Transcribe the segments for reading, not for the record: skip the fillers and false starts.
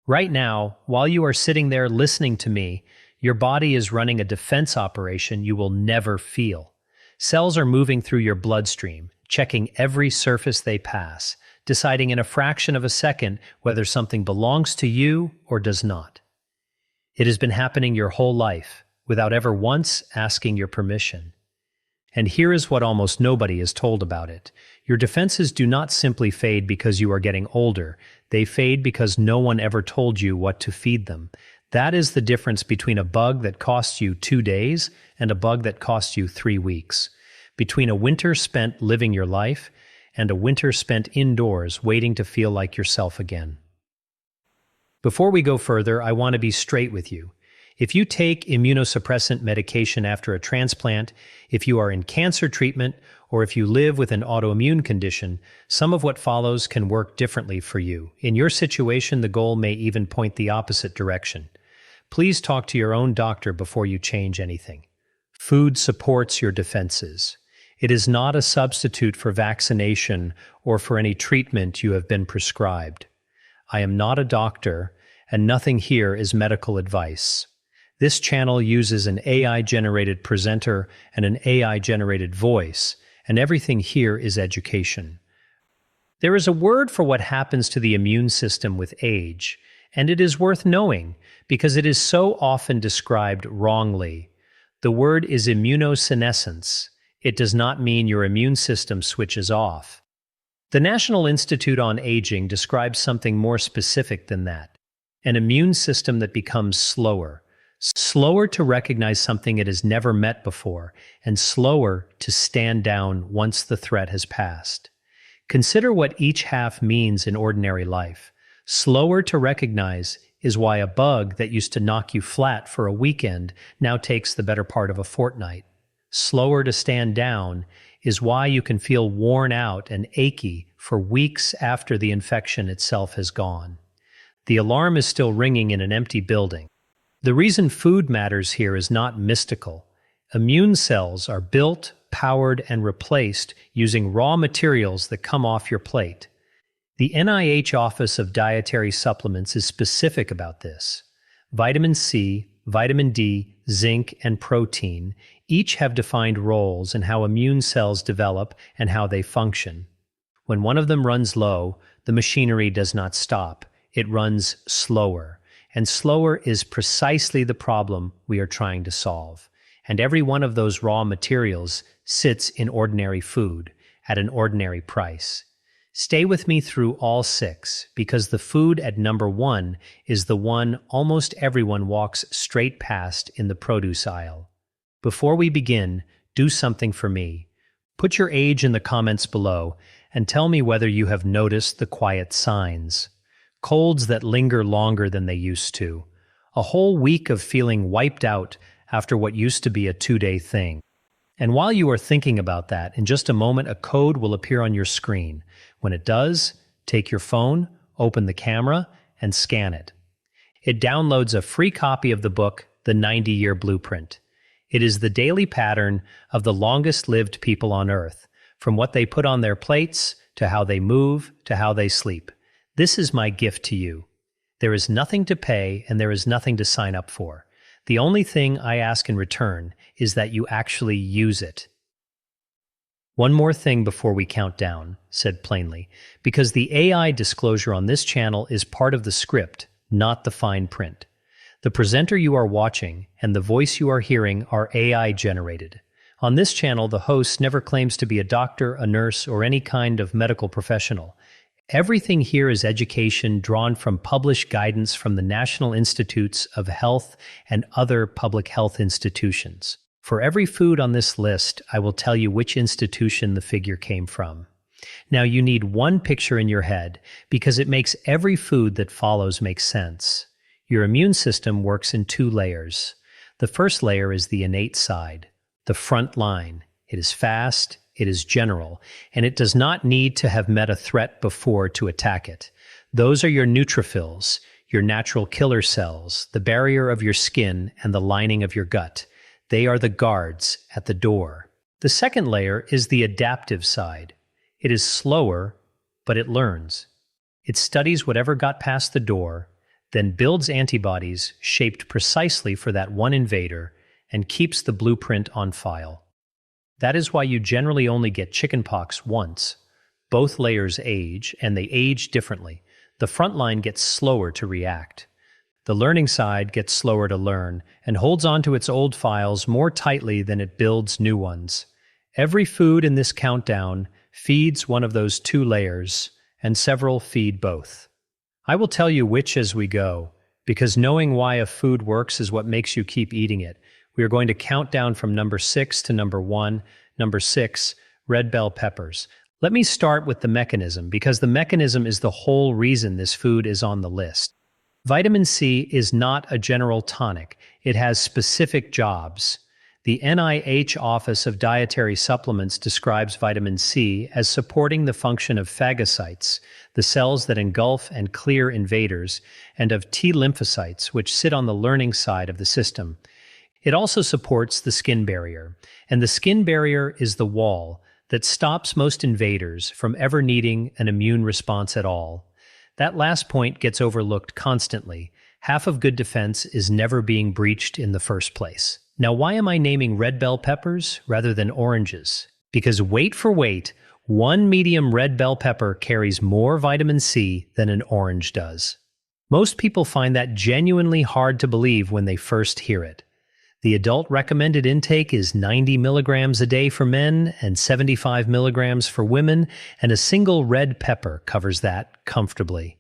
Right now, while you are sitting there listening to me, your body is running a defense operation you will never feel. Cells are moving through your bloodstream, checking every surface they pass, deciding in a fraction of a second whether something belongs to you or does not. It has been happening your whole life, without ever once asking your permission. And here is what almost nobody is told about it. Your defenses do not simply fade because you are getting older. They fade because no one ever told you what to feed them. That is the difference between a bug that costs you 2 days and a bug that costs you 3 weeks. Between a winter spent living your life and a winter spent indoors waiting to feel like yourself again. Before we go further, I want to be straight with you. If you take immunosuppressant medication after a transplant, if you are in cancer treatment, or if you live with an autoimmune condition, some of what follows can work differently for you. In your situation, the goal may even point the opposite direction. Please talk to your own doctor before you change anything. Food supports your defenses. It is not a substitute for vaccination or for any treatment you have been prescribed. I am not a doctor, and nothing here is medical advice. This channel uses an AI-generated presenter and an AI-generated voice, and everything here is education. There is a word for what happens to the immune system with age, and it is worth knowing because it is so often described wrongly. The word is immunosenescence. It does not mean your immune system switches off. The National Institute on Aging describes something more specific than that, an immune system that becomes slower to recognize something it has never met before, and slower to stand down once the threat has passed. Consider what each half means in ordinary life. Slower to recognize is why a bug that used to knock you flat for a weekend now takes the better part of a fortnight. Slower to stand down is why you can feel worn out and achy for weeks after the infection itself has gone. The alarm is still ringing in an empty building. The reason food matters here is not mystical. Immune cells are built, powered, and replaced using raw materials that come off your plate. The NIH Office of Dietary Supplements is specific about this. Vitamin C, vitamin D, zinc, and protein each have defined roles in how immune cells develop and how they function. When one of them runs low, the machinery does not stop. It runs slower. And slower is precisely the problem we are trying to solve. And every one of those raw materials sits in ordinary food at an ordinary price. Stay with me through all 6, because the food at number 1 is the one almost everyone walks straight past in the produce aisle. Before we begin, do something for me. Put your age in the comments below and tell me whether you have noticed the quiet signs. Colds that linger longer than they used to. A whole week of feeling wiped out after what used to be a 2-day thing. And while you are thinking about that, in just a moment a code will appear on your screen. When it does, take your phone, open the camera, and scan it. It downloads a free copy of the book, The 90-Year Blueprint. It is the daily pattern of the longest-lived people on Earth, from what they put on their plates, to how they move, to how they sleep. This is my gift to you. There is nothing to pay and there is nothing to sign up for. The only thing I ask in return is that you actually use it. One more thing before we count down, said plainly, because the AI disclosure on this channel is part of the script, not the fine print. The presenter you are watching and the voice you are hearing are AI generated. On this channel, the host never claims to be a doctor, a nurse, or any kind of medical professional. Everything here is education drawn from published guidance from the National Institutes of Health and other public health institutions. For every food on this list, I will tell you which institution the figure came from. Now you need one picture in your head because it makes every food that follows make sense. Your immune system works in 2 layers. The first layer is the innate side, the front line. It is fast, it is general, and it does not need to have met a threat before to attack it. Those are your neutrophils, your natural killer cells, the barrier of your skin and the lining of your gut. They are the guards at the door. The second layer is the adaptive side. It is slower, but it learns. It studies whatever got past the door, then builds antibodies shaped precisely for that one invader and keeps the blueprint on file. That is why you generally only get chickenpox once. Both layers age, and they age differently. The front line gets slower to react. The learning side gets slower to learn and holds on to its old files more tightly than it builds new ones. Every food in this countdown feeds one of those two layers, and several feed both. I will tell you which as we go, because knowing why a food works is what makes you keep eating it. We are going to count down from number 6 to number 1. Number 6, red bell peppers. Let me start with the mechanism, because the mechanism is the whole reason this food is on the list. Vitamin C is not a general tonic. It has specific jobs. The NIH Office of Dietary Supplements describes vitamin C as supporting the function of phagocytes, the cells that engulf and clear invaders, and of T lymphocytes, which sit on the learning side of the system. It also supports the skin barrier, and the skin barrier is the wall that stops most invaders from ever needing an immune response at all. That last point gets overlooked constantly. Half of good defense is never being breached in the first place. Now, why am I naming red bell peppers rather than oranges? Because wait for weight, one medium red bell pepper carries more vitamin C than an orange does. Most people find that genuinely hard to believe when they first hear it. The adult recommended intake is 90 milligrams a day for men and 75 milligrams for women, and a single red pepper covers that comfortably.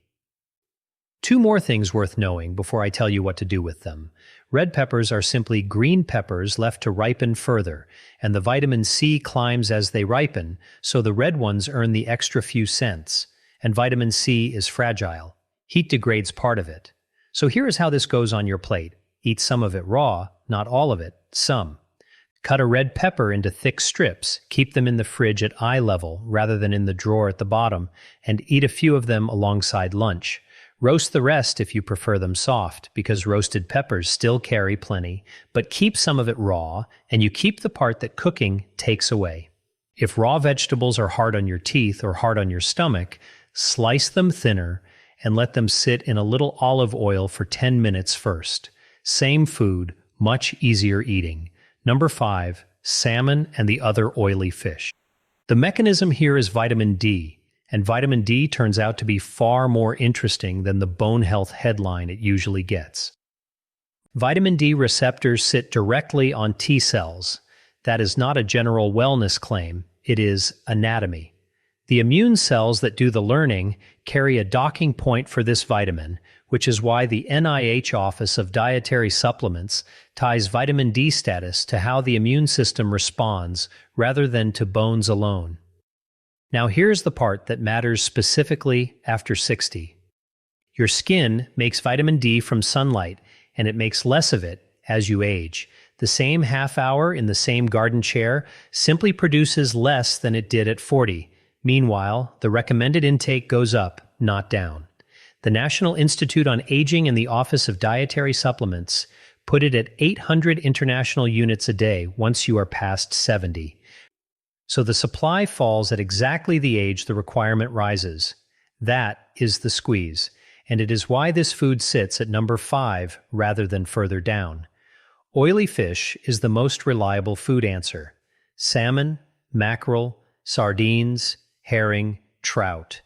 Two more things worth knowing before I tell you what to do with them. Red peppers are simply green peppers left to ripen further, and the vitamin C climbs as they ripen, so the red ones earn the extra few cents. And vitamin C is fragile. Heat degrades part of it. So here is how this goes on your plate. Eat some of it raw, not all of it, some. Cut a red pepper into thick strips, keep them in the fridge at eye level rather than in the drawer at the bottom, and eat a few of them alongside lunch. Roast the rest if you prefer them soft, because roasted peppers still carry plenty, but keep some of it raw, and you keep the part that cooking takes away. If raw vegetables are hard on your teeth or hard on your stomach, slice them thinner and let them sit in a little olive oil for 10 minutes first. Same food, much easier eating. Number 5, salmon and the other oily fish. The mechanism here is vitamin D, and vitamin D turns out to be far more interesting than the bone health headline it usually gets. Vitamin D receptors sit directly on T cells. That is not a general wellness claim, it is anatomy. The immune cells that do the learning carry a docking point for this vitamin, which is why the NIH Office of Dietary Supplements ties vitamin D status to how the immune system responds rather than to bones alone. Now here's the part that matters specifically after 60. Your skin makes vitamin D from sunlight, and it makes less of it as you age. The same half hour in the same garden chair simply produces less than it did at 40. Meanwhile, the recommended intake goes up, not down. The National Institute on Aging and the Office of Dietary Supplements put it at 800 international units a day once you are past 70. So the supply falls at exactly the age the requirement rises. That is the squeeze, and it is why this food sits at number 5 rather than further down. Oily fish is the most reliable food answer. Salmon, mackerel, sardines, herring, trout.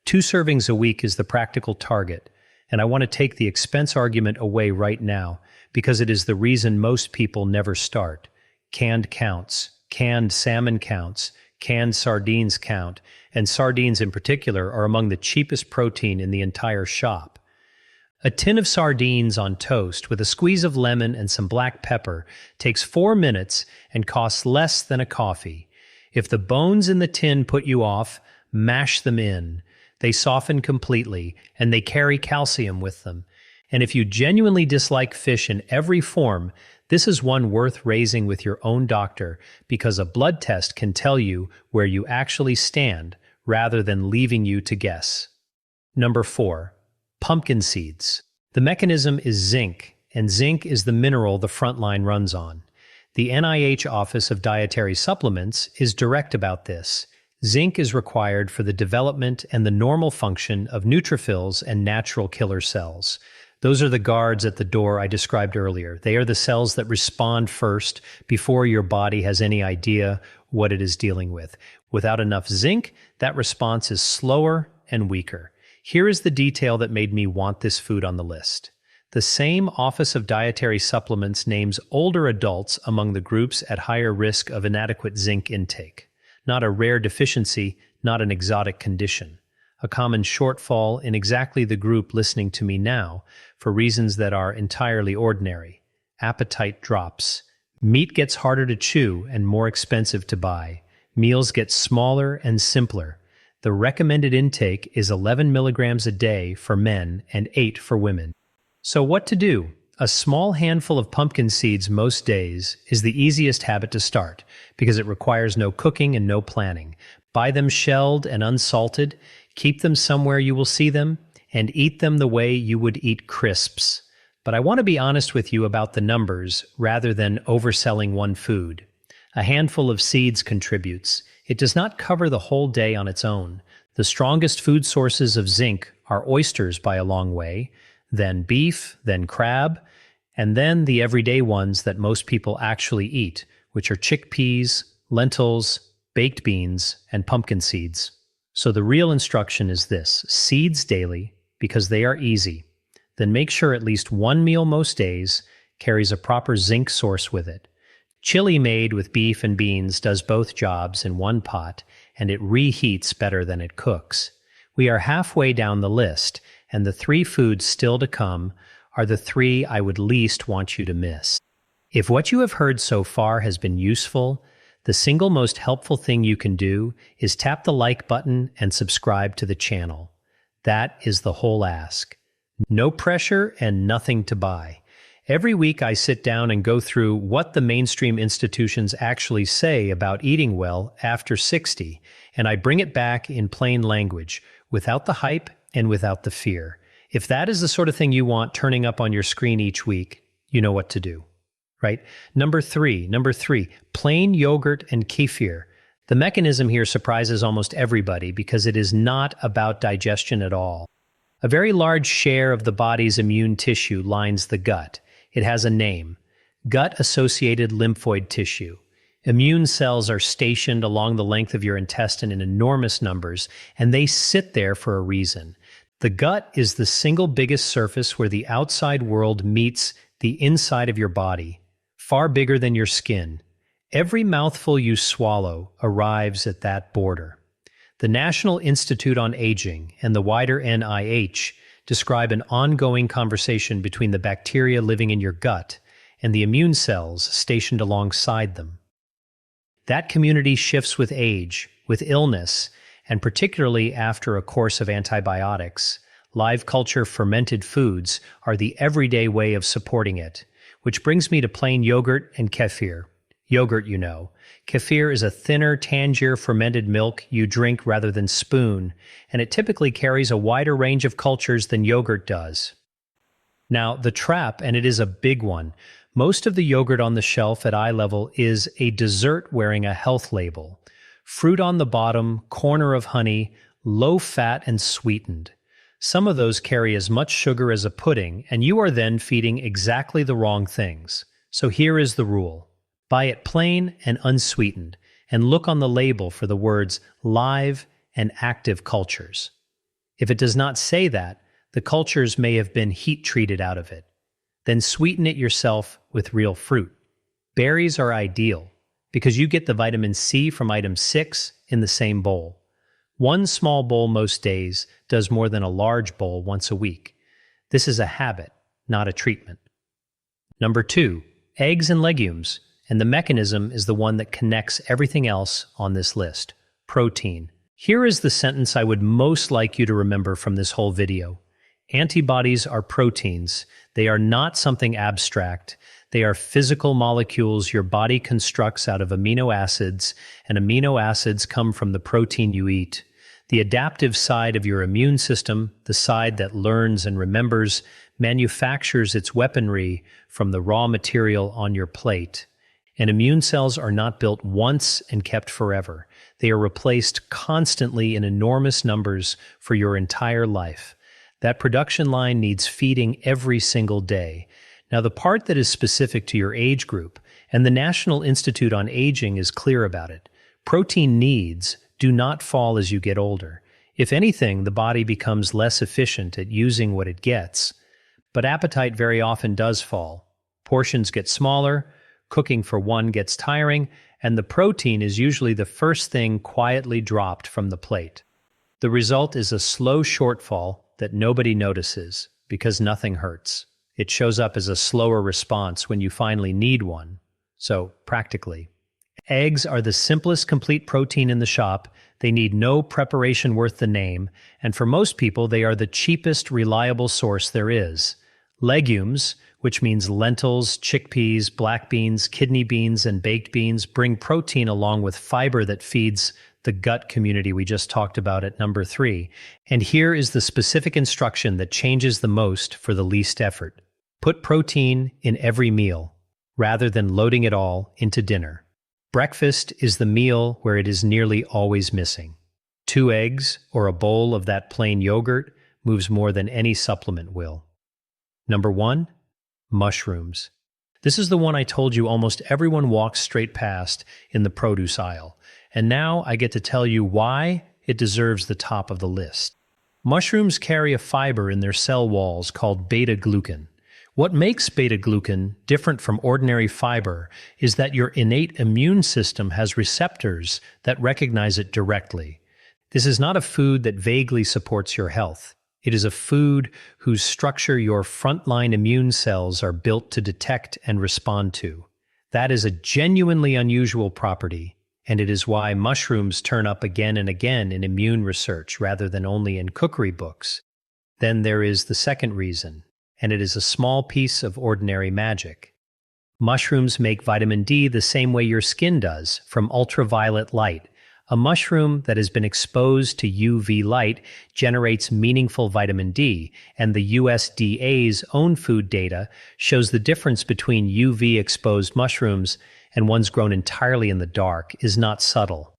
2 servings a week is the practical target, and I want to take the expense argument away right now because it is the reason most people never start. Canned counts, canned salmon counts, canned sardines count, and sardines in particular are among the cheapest protein in the entire shop. A tin of sardines on toast with a squeeze of lemon and some black pepper takes 4 minutes and costs less than a coffee. If the bones in the tin put you off, mash them in. They soften completely, and they carry calcium with them. And if you genuinely dislike fish in every form, this is one worth raising with your own doctor, because a blood test can tell you where you actually stand rather than leaving you to guess. Number 4. Pumpkin seeds. The mechanism is zinc, and zinc is the mineral the front line runs on. The NIH Office of Dietary Supplements is direct about this. Zinc is required for the development and the normal function of neutrophils and natural killer cells. Those are the guards at the door I described earlier. They are the cells that respond first before your body has any idea what it is dealing with. Without enough zinc, that response is slower and weaker. Here is the detail that made me want this food on the list. The same Office of Dietary Supplements names older adults among the groups at higher risk of inadequate zinc intake. Not a rare deficiency, not an exotic condition. A common shortfall in exactly the group listening to me now for reasons that are entirely ordinary. Appetite drops. Meat gets harder to chew and more expensive to buy. Meals get smaller and simpler. The recommended intake is 11 milligrams a day for men and 8 for women. So what to do? A small handful of pumpkin seeds most days is the easiest habit to start because it requires no cooking and no planning. Buy them shelled and unsalted, keep them somewhere you will see them, and eat them the way you would eat crisps. But I want to be honest with you about the numbers rather than overselling one food. A handful of seeds contributes. It does not cover the whole day on its own. The strongest food sources of zinc are oysters by a long way, then beef, then crab, and then the everyday ones that most people actually eat, which are chickpeas, lentils, baked beans, and pumpkin seeds. So the real instruction is this: seeds daily, because they are easy. Then make sure at least one meal most days carries a proper zinc source with it. Chili made with beef and beans does both jobs in one pot, and it reheats better than it cooks. We are halfway down the list, and the 3 foods still to come are the 3 I would least want you to miss. If what you have heard so far has been useful, the single most helpful thing you can do is tap the like button and subscribe to the channel. That is the whole ask. No pressure and nothing to buy. Every week I sit down and go through what the mainstream institutions actually say about eating well after 60, and I bring it back in plain language, without the hype and without the fear. If that is the sort of thing you want turning up on your screen each week, you know what to do, right? Number three, plain yogurt and kefir. The mechanism here surprises almost everybody because it is not about digestion at all. A very large share of the body's immune tissue lines the gut. It has a name: gut-associated lymphoid tissue. Immune cells are stationed along the length of your intestine in enormous numbers, and they sit there for a reason. The gut is the single biggest surface where the outside world meets the inside of your body, far bigger than your skin. Every mouthful you swallow arrives at that border. The National Institute on Aging and the wider NIH describe an ongoing conversation between the bacteria living in your gut and the immune cells stationed alongside them. That community shifts with age, with illness, and particularly after a course of antibiotics. Live culture fermented foods are the everyday way of supporting it, which brings me to plain yogurt and kefir. Yogurt, you know. Kefir is a thinner, tangier fermented milk you drink rather than spoon, and it typically carries a wider range of cultures than yogurt does. Now, the trap, and it is a big one, most of the yogurt on the shelf at eye level is a dessert wearing a health label. Fruit on the bottom, corner of honey, low fat and sweetened. Some of those carry as much sugar as a pudding, and you are then feeding exactly the wrong things. So here is the rule. Buy it plain and unsweetened, and look on the label for the words live and active cultures. If it does not say that, the cultures may have been heat-treated out of it. Then sweeten it yourself with real fruit. Berries are ideal, because you get the vitamin C from item 6 in the same bowl. One small bowl most days does more than a large bowl once a week. This is a habit, not a treatment. Number 2, eggs and legumes. And the mechanism is the one that connects everything else on this list: protein. Here is the sentence I would most like you to remember from this whole video. Antibodies are proteins. They are not something abstract. They are physical molecules your body constructs out of amino acids, and amino acids come from the protein you eat. The adaptive side of your immune system, the side that learns and remembers, manufactures its weaponry from the raw material on your plate. And immune cells are not built once and kept forever. They are replaced constantly in enormous numbers for your entire life. That production line needs feeding every single day. Now, the part that is specific to your age group, and the National Institute on Aging is clear about it, protein needs do not fall as you get older. If anything, the body becomes less efficient at using what it gets. But appetite very often does fall. Portions get smaller, cooking for one gets tiring, and the protein is usually the first thing quietly dropped from the plate. The result is a slow shortfall that nobody notices because nothing hurts. It shows up as a slower response when you finally need one. So, practically, eggs are the simplest complete protein in the shop. They need no preparation worth the name, and for most people, they are the cheapest, reliable source there is. Legumes, which means lentils, chickpeas, black beans, kidney beans, and baked beans, bring protein along with fiber that feeds the gut community we just talked about at number 3. And here is the specific instruction that changes the most for the least effort. Put protein in every meal, rather than loading it all into dinner. Breakfast is the meal where it is nearly always missing. 2 eggs or a bowl of that plain yogurt moves more than any supplement will. Number 1, mushrooms. This is the one I told you almost everyone walks straight past in the produce aisle. And now I get to tell you why it deserves the top of the list. Mushrooms carry a fiber in their cell walls called beta-glucan. What makes beta-glucan different from ordinary fiber is that your innate immune system has receptors that recognize it directly. This is not a food that vaguely supports your health. It is a food whose structure your frontline immune cells are built to detect and respond to. That is a genuinely unusual property, and it is why mushrooms turn up again and again in immune research rather than only in cookery books. Then there is the second reason, and it is a small piece of ordinary magic. Mushrooms make vitamin D the same way your skin does, from ultraviolet light. A mushroom that has been exposed to UV light generates meaningful vitamin D, and the USDA's own food data shows the difference between UV-exposed mushrooms and ones grown entirely in the dark is not subtle.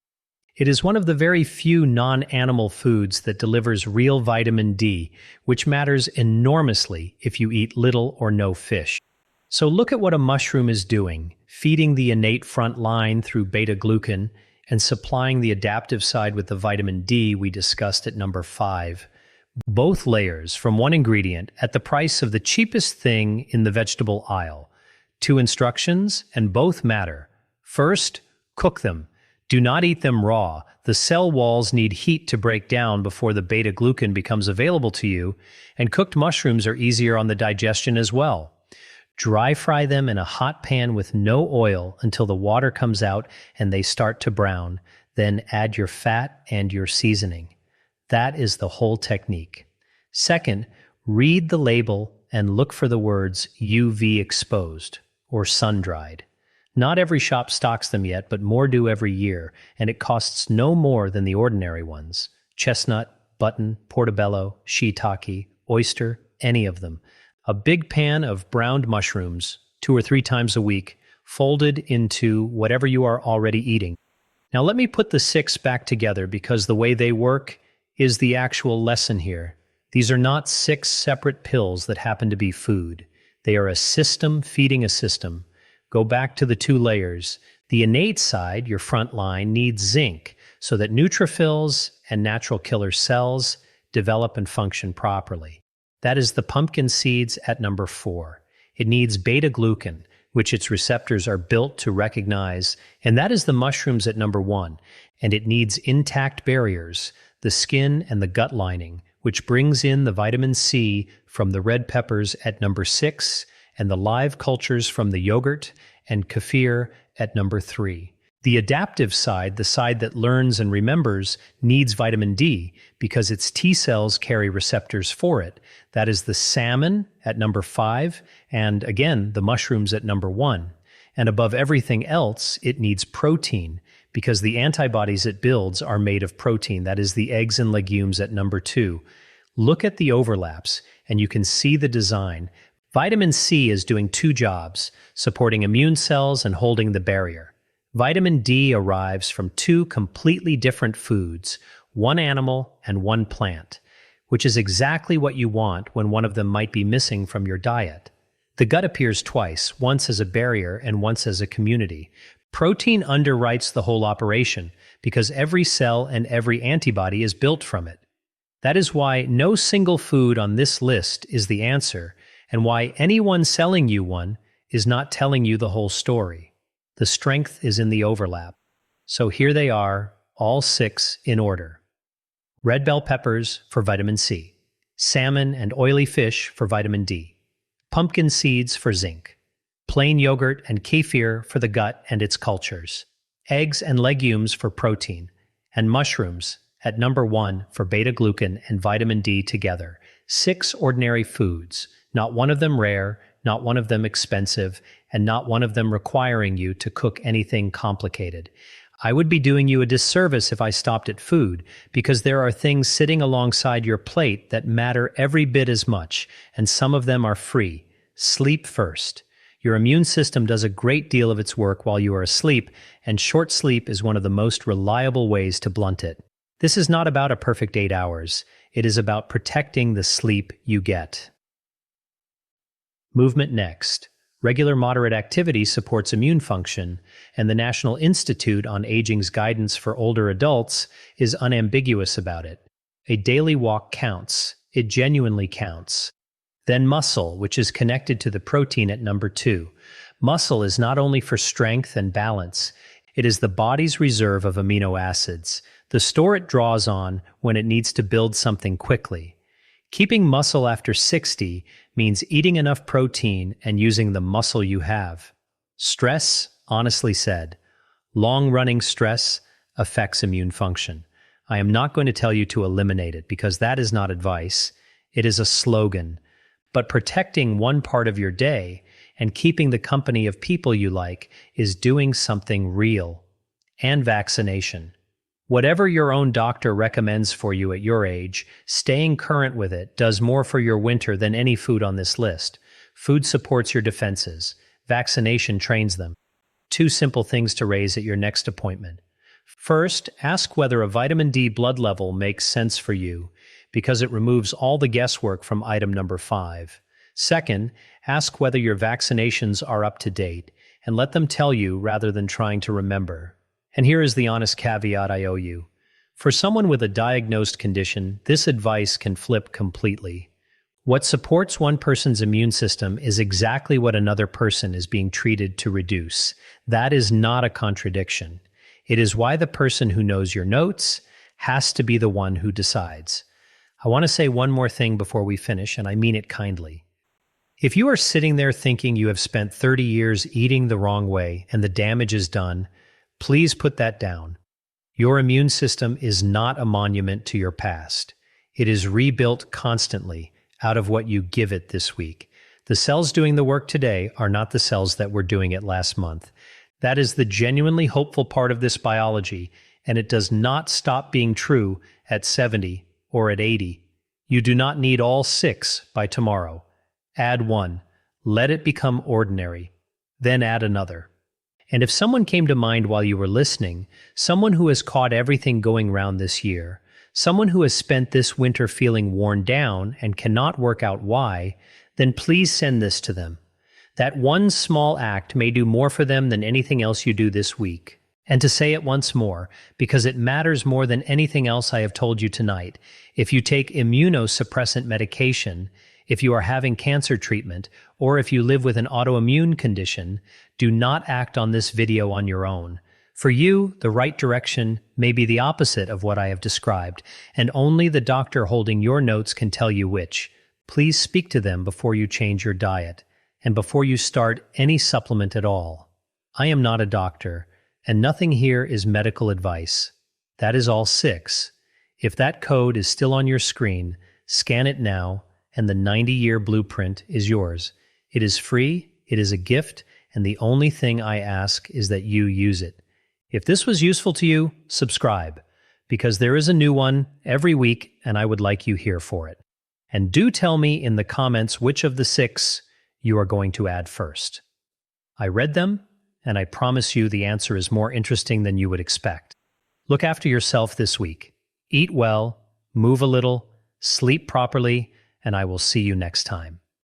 It is one of the very few non-animal foods that delivers real vitamin D, which matters enormously if you eat little or no fish. So look at what a mushroom is doing, feeding the innate front line through beta-glucan and supplying the adaptive side with the vitamin D we discussed at number 5. Both layers from one ingredient at the price of the cheapest thing in the vegetable aisle. 2 instructions, and both matter. First, cook them. Do not eat them raw. The cell walls need heat to break down before the beta-glucan becomes available to you, and cooked mushrooms are easier on the digestion as well. Dry fry them in a hot pan with no oil until the water comes out and they start to brown. Then add your fat and your seasoning. That is the whole technique. Second, read the label and look for the words UV exposed or sun-dried. Not every shop stocks them yet, but more do every year, and it costs no more than the ordinary ones. Chestnut, button, portobello, shiitake, oyster, any of them. A big pan of browned mushrooms, 2 or 3 times a week, folded into whatever you are already eating. Now let me put the 6 back together because the way they work is the actual lesson here. These are not 6 separate pills that happen to be food. They are a system feeding a system. Go back to the 2 layers. The innate side, your front line, needs zinc so that neutrophils and natural killer cells develop and function properly. That is the pumpkin seeds at number 4. It needs beta-glucan, which its receptors are built to recognize, and that is the mushrooms at number 1. And it needs intact barriers, the skin and the gut lining, which brings in the vitamin C from the red peppers at number 6, and the live cultures from the yogurt and kefir at number 3. The adaptive side, the side that learns and remembers, needs vitamin D because its T cells carry receptors for it. That is the salmon at number 5, and again, the mushrooms at number 1. And above everything else, it needs protein because the antibodies it builds are made of protein. That is the eggs and legumes at number 2. Look at the overlaps, and you can see the design. Vitamin C is doing 2 jobs, supporting immune cells and holding the barrier. Vitamin D arrives from 2 completely different foods, one animal and one plant. which is exactly what you want when one of them might be missing from your diet. The gut appears twice, once as a barrier and once as a community. Protein underwrites the whole operation because every cell and every antibody is built from it. That is why no single food on this list is the answer, and why anyone selling you one is not telling you the whole story. The strength is in the overlap. So here they are, all 6 in order. Red bell peppers for vitamin C, salmon and oily fish for vitamin D, pumpkin seeds for zinc, plain yogurt and kefir for the gut and its cultures, eggs and legumes for protein, and mushrooms at number 1 for beta-glucan and vitamin D together. 6 ordinary foods, not one of them rare, not one of them expensive, and not one of them requiring you to cook anything complicated. I would be doing you a disservice if I stopped at food, because there are things sitting alongside your plate that matter every bit as much, and some of them are free. Sleep first. Your immune system does a great deal of its work while you are asleep, and short sleep is one of the most reliable ways to blunt it. This is not about a perfect 8 hours. It is about protecting the sleep you get. Movement next. Regular moderate activity supports immune function, and the National Institute on Aging's guidance for older adults is unambiguous about it. A daily walk counts. It genuinely counts. Then muscle, which is connected to the protein at number 2. Muscle is not only for strength and balance, it is the body's reserve of amino acids, the store it draws on when it needs to build something quickly. Keeping muscle after 60 means eating enough protein and using the muscle you have. Stress, honestly said, long-running stress affects immune function. I am not going to tell you to eliminate it because that is not advice. It is a slogan. But protecting one part of your day and keeping the company of people you like is doing something real. And vaccination. Whatever your own doctor recommends for you at your age, staying current with it does more for your winter than any food on this list. Food supports your defenses. Vaccination trains them. 2 simple things to raise at your next appointment. First, ask whether a vitamin D blood level makes sense for you, because it removes all the guesswork from item number 5. Second, ask whether your vaccinations are up to date, and let them tell you rather than trying to remember. And here is the honest caveat I owe you. For someone with a diagnosed condition, this advice can flip completely. What supports one person's immune system is exactly what another person is being treated to reduce. That is not a contradiction. It is why the person who knows your notes has to be the one who decides. I want to say one more thing before we finish, and I mean it kindly. If you are sitting there thinking you have spent 30 years eating the wrong way and the damage is done, please put that down. Your immune system is not a monument to your past. It is rebuilt constantly out of what you give it this week. The cells doing the work today are not the cells that were doing it last month. That is the genuinely hopeful part of this biology, and it does not stop being true at 70 or at 80. You do not need all 6 by tomorrow. Add 1. Let it become ordinary. Then add another. And if someone came to mind while you were listening, someone who has caught everything going round this year, someone who has spent this winter feeling worn down and cannot work out why, then please send this to them. That one small act may do more for them than anything else you do this week. And to say it once more, because it matters more than anything else I have told you tonight, if you take immunosuppressant medication, if you are having cancer treatment, or if you live with an autoimmune condition, do not act on this video on your own. For you, the right direction may be the opposite of what I have described, and only the doctor holding your notes can tell you which. Please speak to them before you change your diet, and before you start any supplement at all. I am not a doctor, and nothing here is medical advice. That is all 6. If that code is still on your screen, scan it now, and the 90-year blueprint is yours. It is free, it is a gift, and the only thing I ask is that you use it. If this was useful to you, subscribe, because there is a new one every week, and I would like you here for it. And do tell me in the comments which of the 6 you are going to add first. I read them, and I promise you the answer is more interesting than you would expect. Look after yourself this week. Eat well, move a little, sleep properly, and I will see you next time.